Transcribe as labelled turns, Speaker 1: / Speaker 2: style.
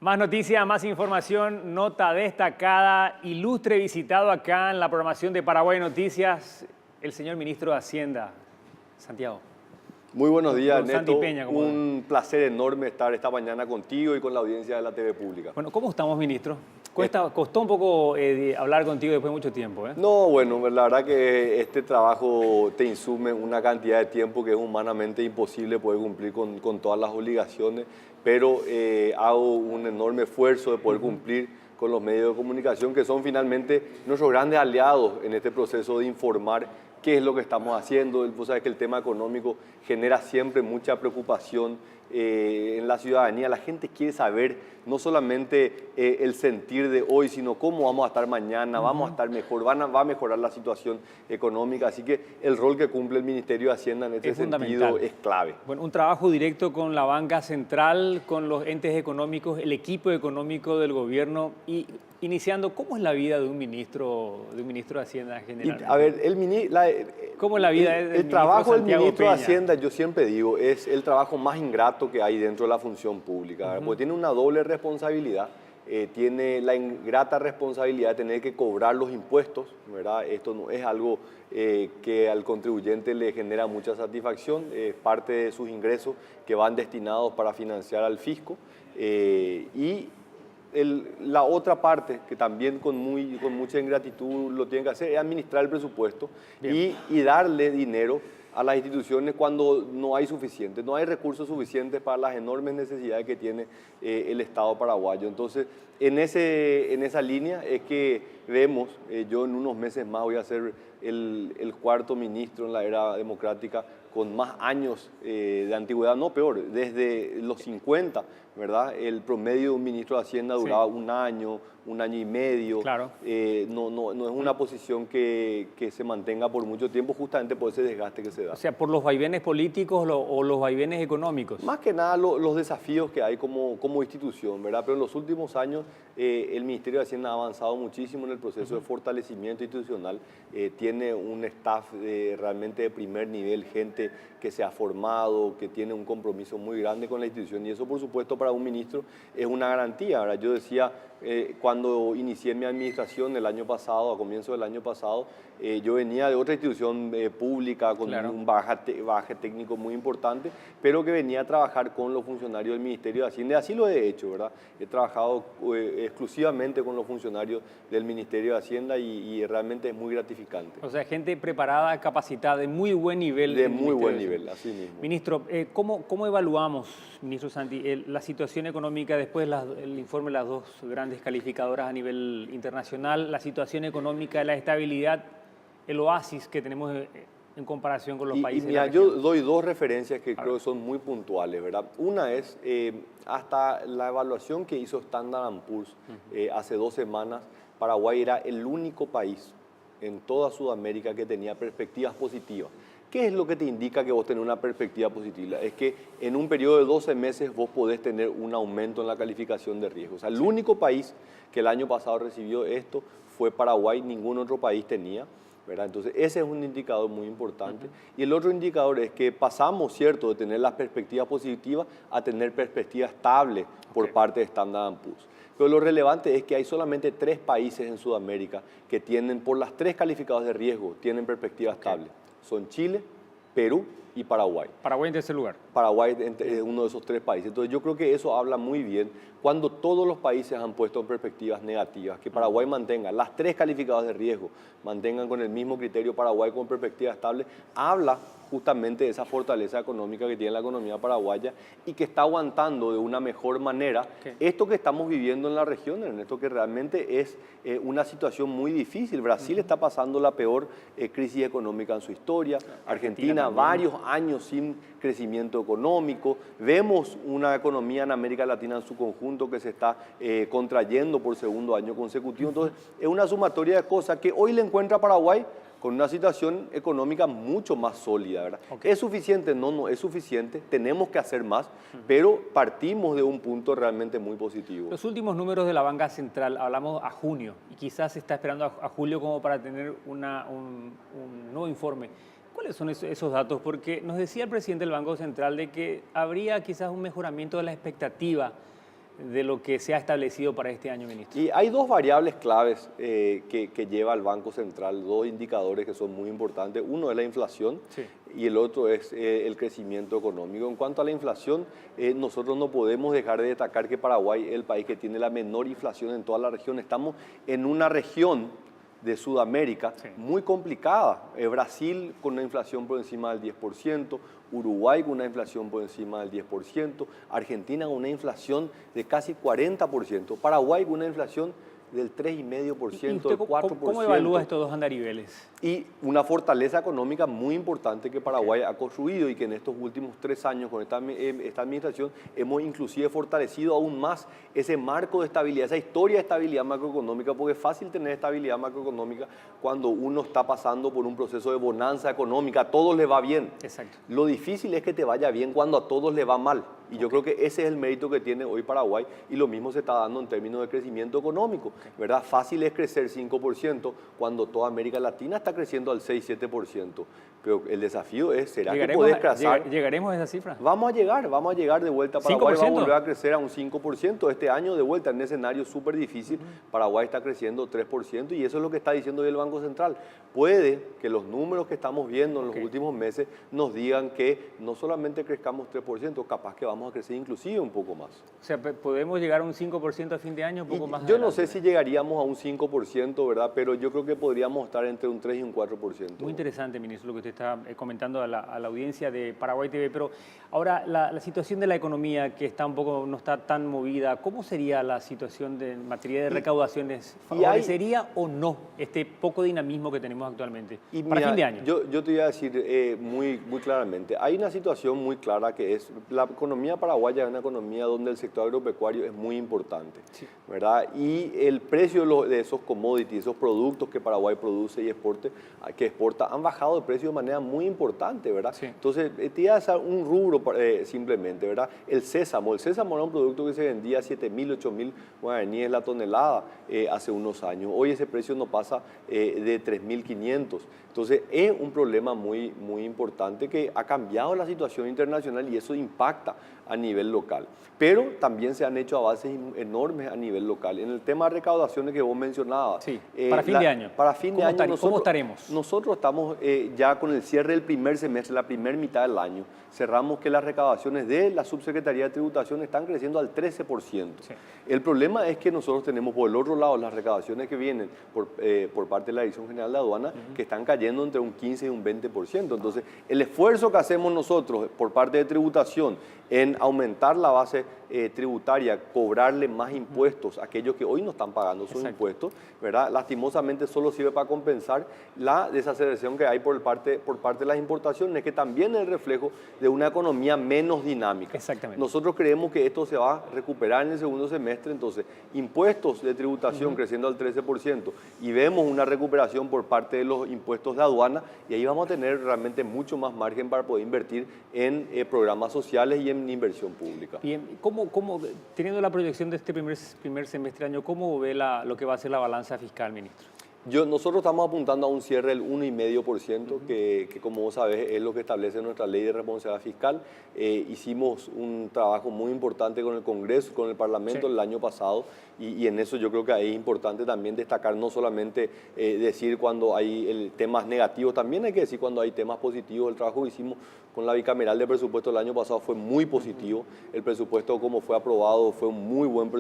Speaker 1: Más noticias, más información, nota destacada, ilustre visitado acá en la programación de Paraguay Noticias, el señor ministro de Hacienda, Santiago.
Speaker 2: Muy buenos días,
Speaker 1: Don Santi
Speaker 2: Neto.
Speaker 1: Peña,
Speaker 2: Un placer enorme estar esta mañana contigo y con la audiencia de la TV Pública.
Speaker 1: Bueno, ¿cómo estamos, ministro? Costó un poco hablar contigo después de mucho tiempo, ¿eh?
Speaker 2: No, bueno, la verdad que este trabajo te insume una cantidad de tiempo que es humanamente imposible poder cumplir con todas las obligaciones, pero hago un enorme esfuerzo de poder cumplir con los medios de comunicación, que son finalmente nuestros grandes aliados en este proceso de informar qué es lo que estamos haciendo. Vos sabés que el tema económico genera siempre mucha preocupación en la ciudadanía. La gente quiere saber no solamente el sentir de hoy, sino cómo vamos a estar mañana, vamos a estar mejor, va a mejorar la situación económica. Así que el rol que cumple el Ministerio de Hacienda en este sentido es clave.
Speaker 1: Bueno, un trabajo directo con la banca central, con los entes económicos, el equipo económico del gobierno y iniciando, ¿cómo es la vida de un ministro de Hacienda en general?
Speaker 2: A ver,
Speaker 1: ¿Cómo es la vida
Speaker 2: el trabajo del ministro de
Speaker 1: Peña?
Speaker 2: Hacienda, yo siempre digo, es el trabajo más ingrato que hay dentro de la función pública, porque tiene una doble responsabilidad. Tiene la ingrata responsabilidad de tener que cobrar los impuestos, ¿verdad? Esto no es algo que al contribuyente le genera mucha satisfacción, es parte de sus ingresos que van destinados para financiar al fisco. La otra parte, que también con mucha ingratitud lo tiene que hacer, es administrar el presupuesto y darle dinero a las instituciones cuando no hay suficiente, no hay recursos suficientes para las enormes necesidades que tiene el Estado paraguayo. Entonces, en esa línea es que vemos, yo en unos meses más voy a ser el cuarto ministro en la era democrática con más años de antigüedad, no peor, desde los 50, ¿verdad? El promedio de un ministro de Hacienda duraba un año y medio.
Speaker 1: Claro.
Speaker 2: No es una posición que se mantenga por mucho tiempo, justamente por ese desgaste que se da.
Speaker 1: O sea, por los vaivenes políticos o los vaivenes económicos.
Speaker 2: Más que nada los desafíos que hay como institución, ¿verdad? Pero en los últimos años el Ministerio de Hacienda ha avanzado muchísimo en el proceso de fortalecimiento institucional. Tiene un staff realmente de primer nivel, gente que se ha formado, que tiene un compromiso muy grande con la institución, y eso, por supuesto, para un ministro es una garantía, ¿verdad? Yo decía, cuando inicié mi administración el año pasado, a comienzo del año pasado, yo venía de otra institución pública con un bagaje técnico muy importante, pero que venía a trabajar con los funcionarios del Ministerio de Hacienda. Así lo he hecho, ¿verdad? He trabajado exclusivamente con los funcionarios del Ministerio de Hacienda y realmente es muy gratificante.
Speaker 1: O sea, gente preparada, capacitada, de muy buen nivel.
Speaker 2: De muy buen nivel, así mismo.
Speaker 1: Ministro, ¿cómo evaluamos, ministro Santi, la situación económica después del informe de las dos grandes calificadoras a nivel internacional, la situación económica, la estabilidad, el oasis que tenemos en comparación con los países?
Speaker 2: Mira, yo doy dos referencias que creo que son muy puntuales, ¿verdad? Una es, hasta la evaluación que hizo Standard & Poor's hace 2 semanas, Paraguay era el único país en toda Sudamérica que tenía perspectivas positivas. ¿Qué es lo que te indica que vos tenés una perspectiva positiva? Es que en un periodo de 12 meses vos podés tener un aumento en la calificación de riesgo. O sea, el único país que el año pasado recibió esto fue Paraguay, ningún otro país tenía, ¿verdad? Entonces, ese es un indicador muy importante. Y el otro indicador es que pasamos, ¿cierto?, de tener las perspectivas positivas a tener perspectivas estables por parte de Standard & Poor's. Pero lo relevante es que hay solamente 3 países en Sudamérica que tienen, por las 3 calificados de riesgo, tienen perspectiva estable. Son Chile, Perú y Paraguay.
Speaker 1: Paraguay en tercer lugar.
Speaker 2: Paraguay es uno de esos 3 países. Entonces yo creo que eso habla muy bien cuando todos los países han puesto en perspectivas negativas, que Paraguay mantenga las 3 calificadas de riesgo, mantengan con el mismo criterio Paraguay con perspectiva estable, habla justamente de esa fortaleza económica que tiene la economía paraguaya y que está aguantando de una mejor manera esto que estamos viviendo en la región, en esto que realmente es una situación muy difícil. Brasil está pasando la peor crisis económica en su historia, Argentina varios años sin crecimiento económico, vemos una economía en América Latina en su conjunto que se está contrayendo por segundo año consecutivo. Entonces es una sumatoria de cosas que hoy le encuentra a Paraguay con una situación económica mucho más sólida, ¿verdad? ¿Es suficiente? No, no es suficiente, tenemos que hacer más, pero partimos de un punto realmente muy positivo.
Speaker 1: Los últimos números de la banca central, hablamos a junio, y quizás se está esperando a julio como para tener un nuevo informe. ¿Cuáles son esos datos? Porque nos decía el presidente del Banco Central de que habría quizás un mejoramiento de la expectativa de lo que se ha establecido para este año, ministro?
Speaker 2: Y hay dos variables claves que lleva el Banco Central, dos indicadores que son muy importantes. Uno es la inflación y el otro es el crecimiento económico. En cuanto a la inflación, nosotros no podemos dejar de destacar que Paraguay es el país que tiene la menor inflación en toda la región. Estamos en una región de Sudamérica muy complicada. Brasil con una inflación por encima del 10%, Uruguay con una inflación por encima del 10%, Argentina con una inflación de casi 40%, Paraguay con una inflación del 3,5%, del 4%.
Speaker 1: ¿Cómo evalúa estos dos andariveles?
Speaker 2: Y una fortaleza económica muy importante que Paraguay ha construido y que en estos últimos 3 años con esta administración hemos inclusive fortalecido aún más ese marco de estabilidad, esa historia de estabilidad macroeconómica, porque es fácil tener estabilidad macroeconómica cuando uno está pasando por un proceso de bonanza económica, a todos les va bien.
Speaker 1: Exacto.
Speaker 2: Lo difícil es que te vaya bien cuando a todos les va mal. Y yo creo que ese es el mérito que tiene hoy Paraguay y lo mismo se está dando en términos de crecimiento económico, ¿verdad? Fácil es crecer 5% cuando toda América Latina está creciendo al 6-7%. Pero el desafío es, ¿será que podés crecer?
Speaker 1: ¿Llegaremos a esa cifra?
Speaker 2: Vamos a llegar de vuelta. Paraguay va a volver a crecer a un 5%. Este año de vuelta en un escenario súper difícil, Paraguay está creciendo 3% y eso es lo que está diciendo hoy el Banco Central. Puede que los números que estamos viendo en los últimos meses nos digan que no solamente crezcamos 3%, capaz que vamos a crecer inclusive un poco más.
Speaker 1: O sea, ¿podemos llegar a un 5% a fin de año? Un poco más
Speaker 2: yo no sé si llegaríamos a un 5%, ¿verdad? Pero yo creo que podríamos estar entre un 3 y un 4%.
Speaker 1: Muy interesante, ministro, lo que usted está comentando a la audiencia de Paraguay TV. Pero ahora, la situación de la economía, que está un poco, no está tan movida, ¿cómo sería la situación en materia de recaudaciones? ¿Favorecería o no este poco dinamismo que tenemos actualmente para fin de año?
Speaker 2: Yo te voy a decir muy claramente, hay una situación muy clara que es la economía paraguaya es una economía donde el sector agropecuario es muy importante, ¿verdad? Y el precio de esos commodities, esos productos que Paraguay produce y exporta, han bajado de precio de manera muy importante, ¿verdad? Entonces, te voy a dar un rubro simplemente, ¿verdad? El sésamo era un producto que se vendía a 7.000, 8.000 guaraníes la tonelada hace unos años. Hoy ese precio no pasa de 3.500. Entonces, es un problema muy importante que ha cambiado la situación internacional y eso impacta a nivel local. Pero también se han hecho avances enormes a nivel local. En el tema de recaudaciones que vos mencionabas.
Speaker 1: Para fin de año.
Speaker 2: Para fin de año.
Speaker 1: ¿Cómo estaremos?
Speaker 2: Nosotros estamos ya con el cierre del primer semestre, la primera mitad del año. Cerramos que las recaudaciones de la Subsecretaría de Tributación están creciendo al 13%. El problema es que nosotros tenemos por el otro lado las recaudaciones que vienen por parte de la Dirección General de Aduana que están cayendo entre un 15 y un 20%. Entonces, el esfuerzo que hacemos nosotros por parte de tributación en aumentar la base tributaria, cobrarle más impuestos a aquellos que hoy no están pagando sus impuestos, ¿verdad? Lastimosamente solo sirve para compensar la desaceleración que hay por parte de las importaciones, que también es el reflejo de una economía menos dinámica.
Speaker 1: Exactamente.
Speaker 2: Nosotros creemos que esto se va a recuperar en el segundo semestre, entonces impuestos de tributación creciendo al 13% y vemos una recuperación por parte de los impuestos de aduana y ahí vamos a tener realmente mucho más margen para poder invertir en programas sociales y en inversión pública.
Speaker 1: Bien, teniendo la proyección de este primer semestre año, ¿cómo ve lo que va a ser la balanza fiscal, ministro?
Speaker 2: Nosotros estamos apuntando a un cierre del 1,5%, que como vos sabés es lo que establece nuestra ley de responsabilidad fiscal. Hicimos un trabajo muy importante con el Congreso, con el Parlamento el año pasado y en eso yo creo que ahí es importante también destacar, no solamente decir cuando hay temas negativos, también hay que decir cuando hay temas positivos. El trabajo que hicimos con la bicameral de presupuesto el año pasado fue muy positivo. El presupuesto como fue aprobado fue un muy buen presupuesto.